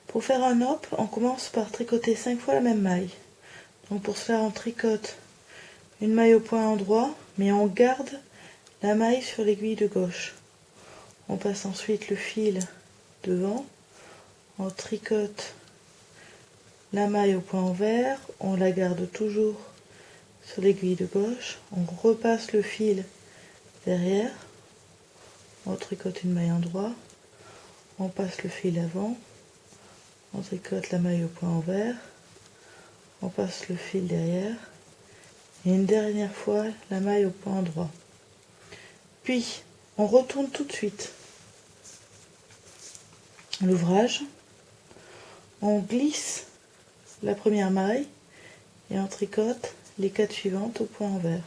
Pour faire un nop, on commence par tricoter 5 fois la même maille. Donc pour cela, on tricote une maille au point endroit, mais on garde la maille sur l'aiguille de gauche. On passe ensuite le fil devant, on tricote la maille au point envers, on la garde toujours sur l'aiguille de gauche, on repasse le fil derrière, on tricote une maille endroit, on passe le fil avant, on tricote la maille au point envers, on passe le fil derrière, et une dernière fois la maille au point endroit. Puis on retourne tout de suite l'ouvrage, on glisse la première maille et on tricote les 4 suivantes au point envers.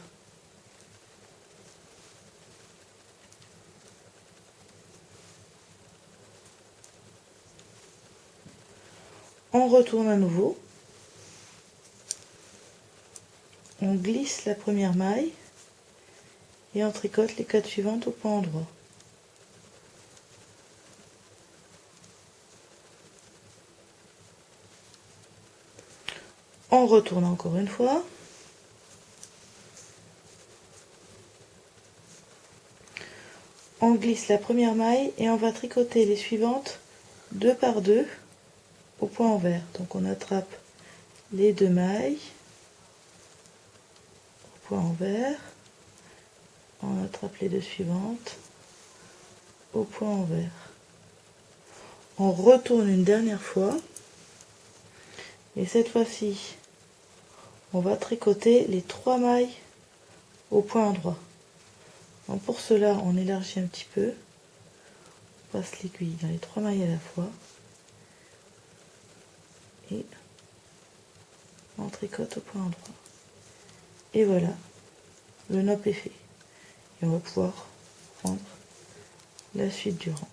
On retourne à nouveau, on glisse la première maille et on tricote les 4 suivantes au point endroit. On retourne encore une fois. On glisse la première maille et on va tricoter les suivantes 2 par 2 au point envers. Donc on attrape les 2 mailles au point envers, on attrape les 2 suivantes au point envers. On retourne une dernière fois et cette fois-ci on va tricoter les 3 mailles au point endroit. Donc pour cela on élargit un petit peu, on passe l'aiguille dans les 3 mailles à la fois et on tricote au point endroit. Et voilà, le nop est fait. Et on va pouvoir prendre la suite du rang.